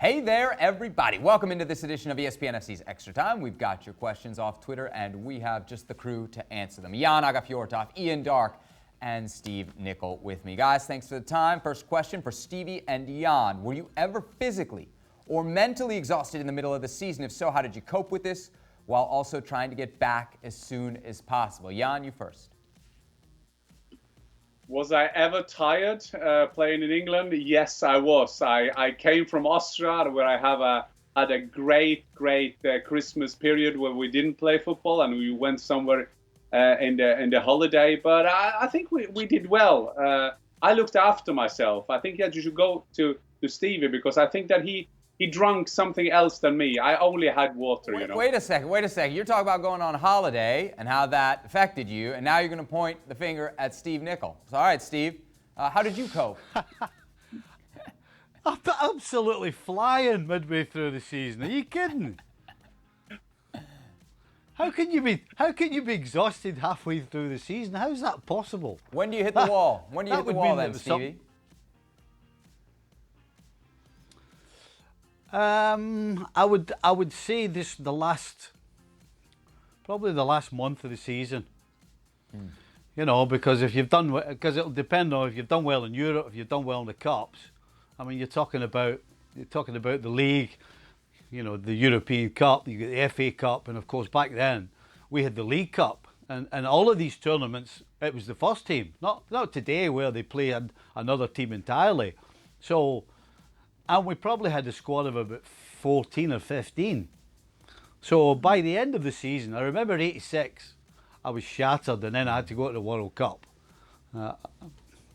Hey there, everybody. Welcome into this edition of ESPN FC's Extra Time. We've got your questions off Twitter, and we have just the crew to answer them. Jan, Aage, Fjortoft, Ian, Darke, and Steve Nicol with me. Guys, thanks for the time. First question for Stevie and Jan. Were you ever physically or mentally exhausted in the middle of the season? If so, how did you cope with this while also trying to get back as soon as possible? Jan, you first. Was I ever tired playing in England? Yes, I was. I came from Austria, where I had a great Christmas period where we didn't play football and we went somewhere in the holiday. But I think we did well. I looked after myself. I think that you should go to Stevie, because I think that he drank something else than me. I only had water, you know. Wait a second. You're talking about going on holiday and how that affected you, and now you're going to point the finger at Steve Nicol. So, all right, Steve, how did you cope? I'm absolutely flying midway through the season. Are you kidding? How can you be exhausted halfway through the season? How's that possible? When do you hit the wall? When do you hit the wall then, Stevie? I would say probably the last month of the season. You know, because it'll depend on if you've done well in Europe, if you've done well in the cups. I mean, you're talking about the league, you know, the European Cup, you get the FA Cup, and of course back then we had the League Cup, and all of these tournaments it was the first team, not today where they play another team entirely. So. And we probably had a squad of about 14 or 15. So by the end of the season, I remember '86, I was shattered, and then I had to go to the World Cup.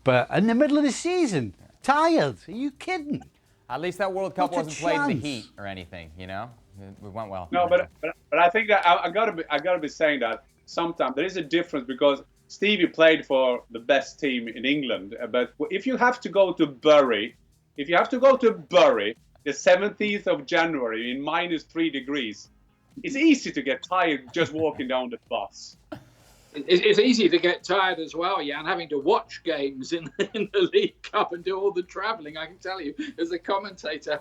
But in the middle of the season, tired. Are you kidding? At least that World Cup wasn't played in the heat or anything, you know? It went well. No, but I think that I gotta be saying that sometimes there is a difference, because Stevie played for the best team in England. But if you have to go to Bury, the 17th of January in -3 degrees, it's easy to get tired just walking down the bus. It's easy to get tired as well, Jan, having to watch games in the League Cup and do all the travelling, I can tell you, as a commentator.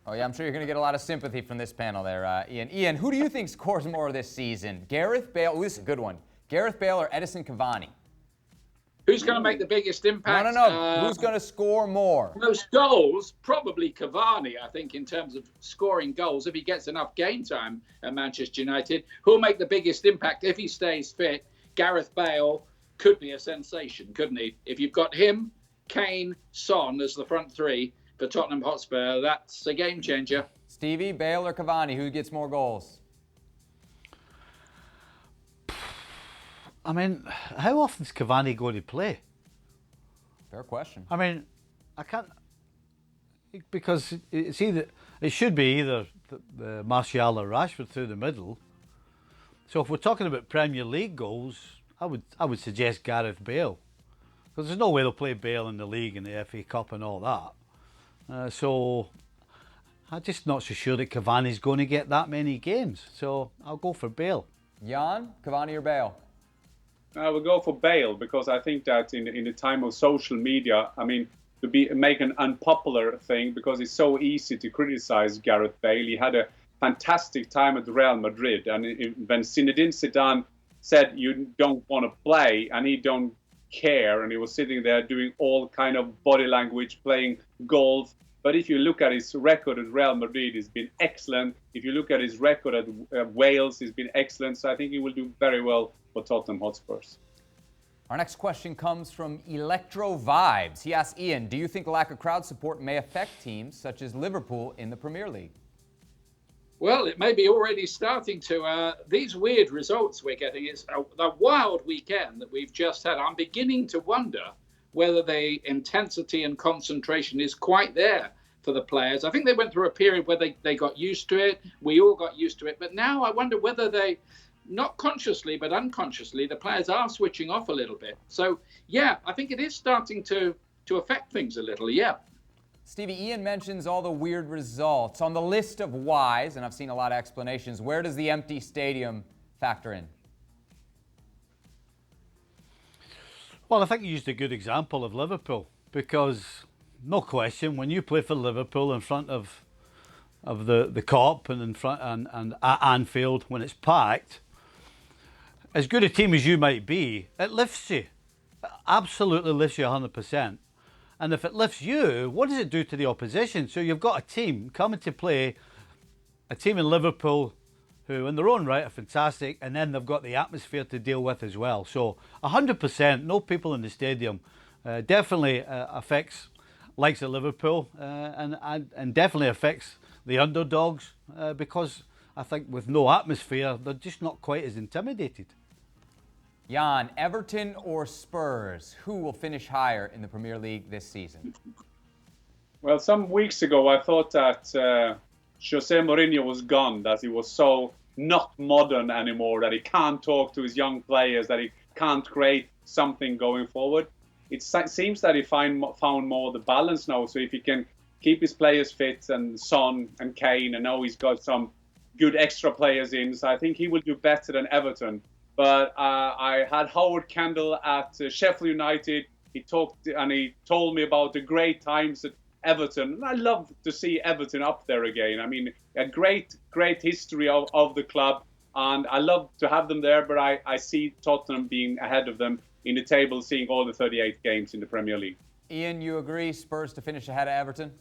Oh, yeah, I'm sure you're going to get a lot of sympathy from this panel there, Ian. Ian, who do you think scores more this season? Gareth Bale, this is a good one. Gareth Bale or Edinson Cavani? Who's going to make the biggest impact? No. Who's going to score more? Most goals, probably Cavani, I think, in terms of scoring goals. If he gets enough game time at Manchester United, who'll make the biggest impact if he stays fit? Gareth Bale could be a sensation, couldn't he? If you've got him, Kane, Son as the front three for Tottenham Hotspur, that's a game changer. Stevie, Bale or Cavani, who gets more goals? I mean, how often is Cavani going to play? Fair question. I mean, I can't, because it should be either the Martial or Rashford through the middle. So if we're talking about Premier League goals, I would suggest Gareth Bale, because there's no way they'll play Bale in the league and the FA Cup and all that. So I'm just not so sure that Cavani's going to get that many games. So I'll go for Bale. Jan, Cavani or Bale? I would go for Bale, because I think that in the time of social media, I mean, make an unpopular thing, because it's so easy to criticize Gareth Bale. He had a fantastic time at Real Madrid, and when Zinedine Zidane said you don't want to play, and he don't care, and he was sitting there doing all kind of body language, playing golf. But if you look at his record at Real Madrid, it's been excellent. If you look at his record at Wales, it's been excellent. So I think he will do very well for Tottenham Hotspurs. Our next question comes from Electro Vibes. He asks, Ian, do you think lack of crowd support may affect teams such as Liverpool in the Premier League? Well, it may be already starting to. These weird results we're getting, it's a wild weekend that we've just had. I'm beginning to wonder whether the intensity and concentration is quite there for the players. I think they went through a period where they got used to it. We all got used to it. But now I wonder whether they, not consciously, but unconsciously, the players are switching off a little bit. So, yeah, I think it is starting to affect things a little, yeah. Stevie, Ian mentions all the weird results. On the list of whys, and I've seen a lot of explanations, where does the empty stadium factor in? Well, I think you used a good example of Liverpool, because no question, when you play for Liverpool in front of the Kop and in front and at Anfield when it's packed, as good a team as you might be, it lifts you. It absolutely lifts you 100%. And if it lifts you, what does it do to the opposition? So you've got a team coming to play, a team in Liverpool who in their own right are fantastic, and then they've got the atmosphere to deal with as well. So 100%, no people in the stadium, definitely affects likes of Liverpool and definitely affects the underdogs because I think with no atmosphere, they're just not quite as intimidated. Jan, Everton or Spurs? Who will finish higher in the Premier League this season? Well, some weeks ago, I thought that Jose Mourinho was gone, that he was so not modern anymore, that he can't talk to his young players, that he can't create something going forward. It seems that he found more the balance now. So if he can keep his players fit and Son and Kane, and now he's got some good extra players in, so I think he will do better than Everton. But I had Howard Kendall at Sheffield United. He talked and he told me about the great times at Everton. And I love to see Everton up there again. I mean, a great history of the club. And I love to have them there, but I see Tottenham being ahead of them in the table, seeing all the 38 games in the Premier League. Ian, you agree Spurs to finish ahead of Everton?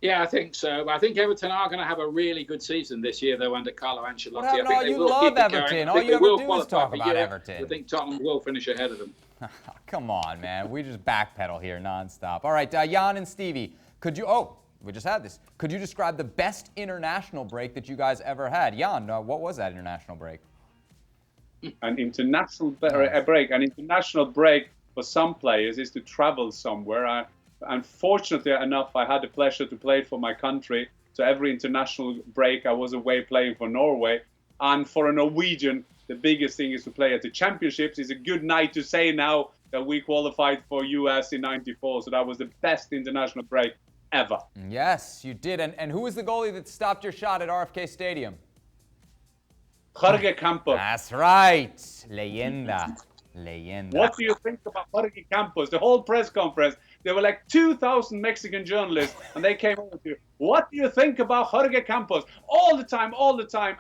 Yeah, I think so. I think Everton are going to have a really good season this year, though, under Carlo Ancelotti. What I happened? think Oh, they you will love keep it Everton. going. All you ever do is talk about Everton. I think Tottenham will finish ahead of them. Come on, man. We just backpedal here nonstop. All right, Jan and Stevie, we just had this. Could you describe the best international break that you guys ever had? Jan, what was that international break? An international break. An international break for some players is to travel somewhere. Unfortunately enough, I had the pleasure to play for my country. So every international break, I was away playing for Norway. And for a Norwegian, the biggest thing is to play at the championships. It's a good night to say now that we qualified for US in '94. So that was the best international break ever. Yes, you did. And who was the goalie that stopped your shot at RFK Stadium? Jorge Campos. That's right. Leyenda. What do you think about Jorge Campos? The whole press conference, there were like 2,000 Mexican journalists, and they came over to you. What do you think about Jorge Campos? All the time.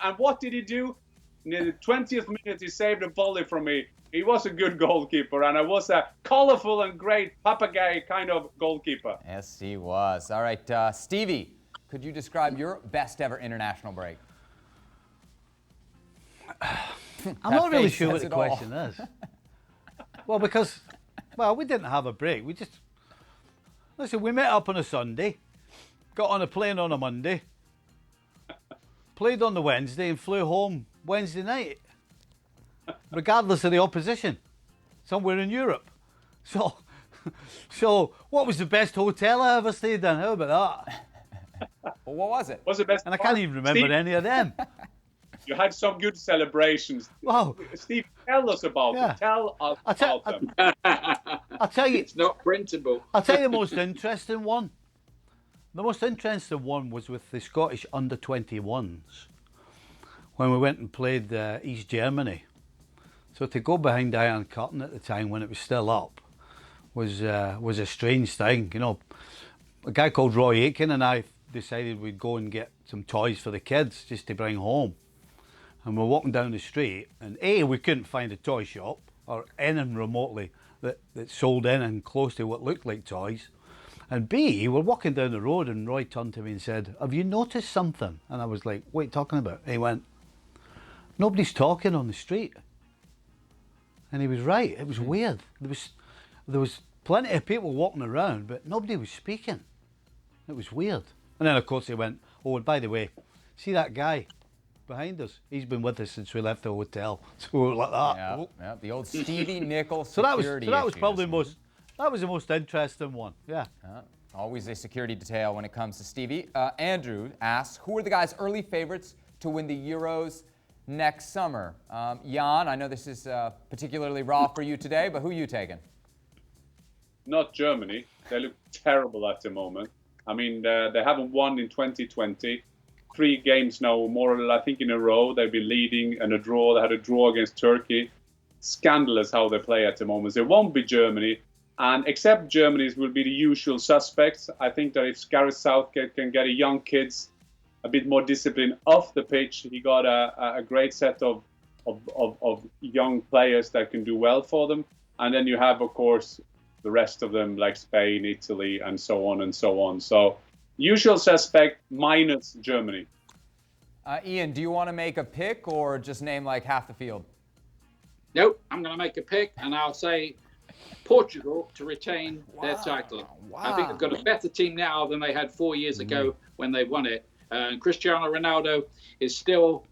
And what did he do? In the 20th minute, he saved a volley from me. He was a good goalkeeper, and I was a colorful and great papagay kind of goalkeeper. Yes, he was. All right, Stevie, could you describe your best ever international break? I'm not really sure what the question is. Well, because we didn't have a break. We met up on a Sunday, got on a plane on a Monday, played on the Wednesday and flew home Wednesday night, regardless of the opposition, somewhere in Europe. So what was the best hotel I ever stayed in? How about that? Well, what was it? What's the best? And I can't even remember Steve, any of them. You had some good celebrations. Wow. Steve, tell us about them. Tell us about them. I'll tell you. It's not printable. I'll tell you the most interesting one. The most interesting one was with the Scottish under-21s when we went and played East Germany. So to go behind Iron Curtain at the time when it was still up was a strange thing. You know, a guy called Roy Aitken and I decided we'd go and get some toys for the kids just to bring home. And we're walking down the street, and A, we couldn't find a toy shop or anything remotely that sold anything close to what looked like toys. And B, we're walking down the road, and Roy turned to me and said, "Have you noticed something?" And I was like, "What are you talking about?" And he went, "Nobody's talking on the street." And he was right. It was weird. There was plenty of people walking around, but nobody was speaking. It was weird. And then, of course, he went, "Oh, and by the way, see that guy behind us? He's been with us since we left the hotel." So we were like that. Yeah, the old Stevie Nicol So that security was probably issues. that was the most interesting one. Yeah. Always a security detail when it comes to Stevie. Andrew asks, who are the guys' early favorites to win the Euros next summer? Jan, I know this is particularly raw for you today, but who are you taking? Not Germany. They look terrible at the moment. I mean, they haven't won in 2020. 3 games now, more or less, I think, in a row. They've been leading and a draw. They had a draw against Turkey. Scandalous how they play at the moment. So it won't be Germany. And except Germany will be the usual suspects. I think that if Gareth Southgate can get a young kids a bit more discipline off the pitch. He got a great set of young players that can do well for them. And then you have, of course, the rest of them like Spain, Italy, and so on and so on. So usual suspect minus Germany. Ian, do you want to make a pick or just name like half the field? Nope, I'm going to make a pick, and I'll say Portugal to retain their title. Wow. I think they've got a better team now than they had 4 years ago when they won it. And Cristiano Ronaldo is still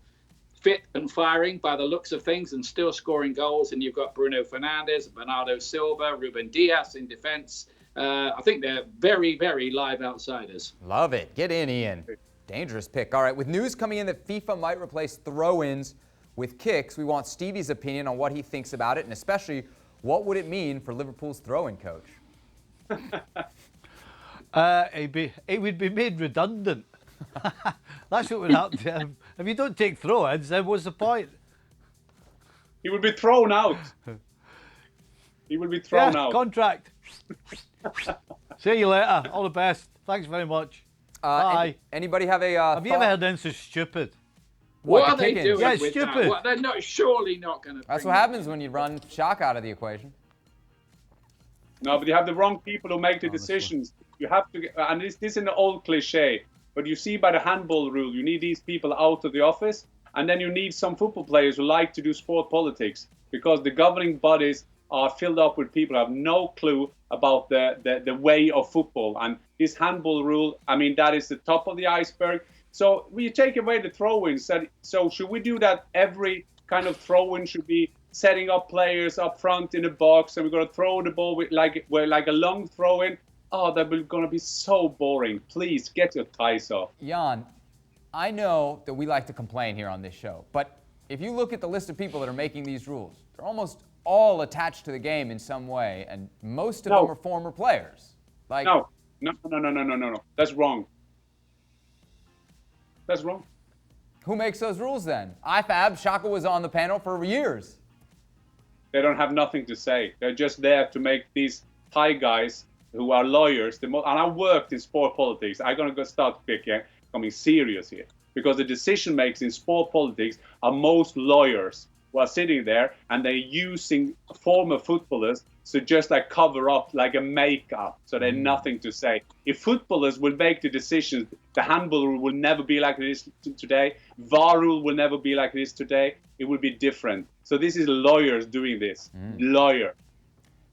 fit and firing by the looks of things and still scoring goals. And you've got Bruno Fernandes, Bernardo Silva, Ruben Dias in defence. I think they're very, very live outsiders. Love it. Get in, Ian. Dangerous pick. All right, with news coming in that FIFA might replace throw-ins with kicks, we want Stevie's opinion on what he thinks about it, and especially what would it mean for Liverpool's throw-in coach? It would be made redundant. That's what would happen to him. If you don't take throw-ins, then what's the point? He would be thrown out. He would be thrown out. Contract. See you later. All the best. Thanks very much. Bye. Anybody have a Have you ever heard anything so stupid? What are they doing Yeah, it's with stupid. that? What, they're not, surely not going to. That's what happens when you run Shock out of the equation. No, but you have the wrong people who make the decisions. You have to, and this is an old cliche, but you see by the handball rule, you need these people out of the office, and then you need some football players who like to do sport politics, because the governing bodies are filled up with people who have no clue about the way of football. And this handball rule, I mean, that is the top of the iceberg. So we take away the throw-ins. So should we do that? Every kind of throw-in should be setting up players up front in the box, and we're going to throw the ball with like a long throw-in. Oh, that will going to be so boring. Please get your ties off. Jan, I know that we like to complain here on this show, but if you look at the list of people that are making these rules, they're almost all attached to the game in some way, and most of them are former players. Like No. That's wrong. That's wrong. Who makes those rules then? IFAB, Shaka was on the panel for years. They don't have nothing to say. They're just there to make these Thai guys who are lawyers. And I worked in sport politics. I'm going to go start becoming serious here. Because the decision makers in sport politics are most lawyers who are sitting there, and they're using former footballers to just like cover up like a makeup, so they have nothing to say. If footballers will make the decisions, the handball rule will never be like it is today. VAR rule will never be like it is today. It will be different. So this is lawyers doing this. Lawyer.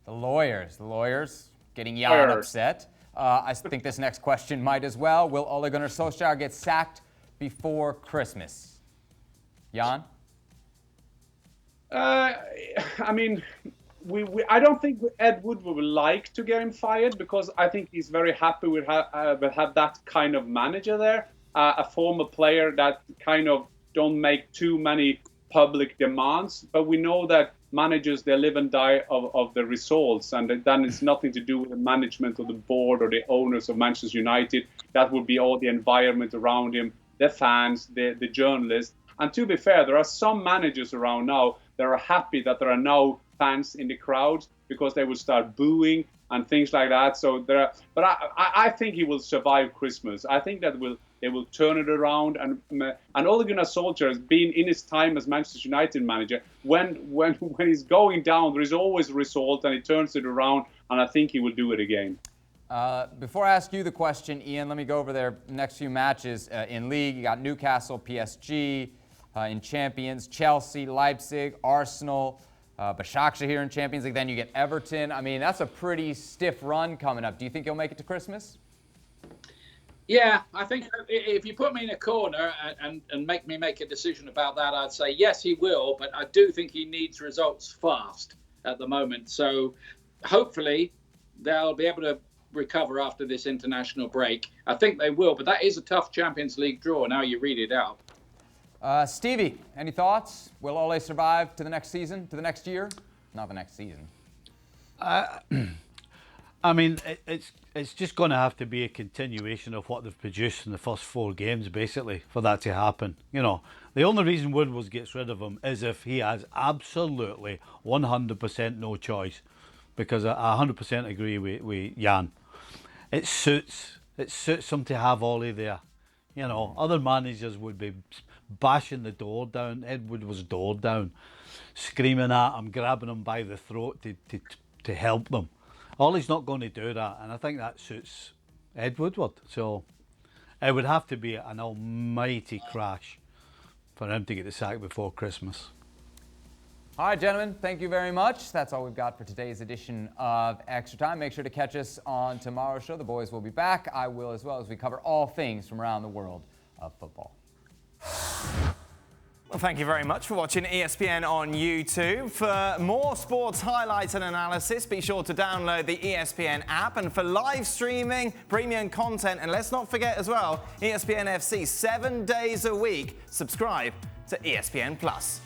The lawyers getting Jan upset. I think this next question might as well. Will Ole Gunnar Solskjaer get sacked before Christmas? Jan? I mean, I don't think Ed Wood would like to get him fired, because I think he's very happy with have that kind of manager there, a former player that kind of don't make too many public demands. But we know that managers, they live and die of the results, and then it's nothing to do with the management of the board or the owners of Manchester United. That would be all the environment around him, the fans, the journalists. And to be fair, there are some managers around now that are happy that there are no fans in the crowd, because they will start booing and things like that. So I think he will survive Christmas. I think that they will turn it around. And Ole Gunnar Solskjaer has been in his time as Manchester United manager. When he's going down, there is always a result, and he turns it around. And I think he will do it again. Before I ask you the question, Ian, let me go over their next few matches in league. You got Newcastle, PSG. In Champions, Chelsea, Leipzig, Arsenal, Başakşehir here in Champions League. Then you get Everton. I mean, that's a pretty stiff run coming up. Do you think he'll make it to Christmas? Yeah, I think if you put me in a corner and make me make a decision about that, I'd say yes, he will. But I do think he needs results fast at the moment. So hopefully they'll be able to recover after this international break. I think they will. But that is a tough Champions League draw. Now you read it out. Stevie, any thoughts? Will Ole survive to the next season, to the next year? Not the next season. I mean, it's just going to have to be a continuation of what they've produced in the first 4 games, basically, for that to happen. You know, the only reason Woodward gets rid of him is if he has absolutely 100% no choice, because I 100% agree with Jan. It suits him to have Ole there. You know, other managers would be bashing the door down. Edward was door down, screaming at him, grabbing him by the throat to help them. Ollie's not going to do that, and I think that suits Ed Woodward. So it would have to be an almighty crash for him to get the sack before Christmas. All right, gentlemen, thank you very much. That's all we've got for today's edition of Extra Time. Make sure to catch us on tomorrow's show. The boys will be back. I will as well, as we cover all things from around the world of football. Well, thank you very much for watching ESPN on YouTube. For more sports highlights and analysis, be sure to download the ESPN app. And for live streaming, premium content, and let's not forget as well, ESPN FC 7 days a week. Subscribe to ESPN Plus.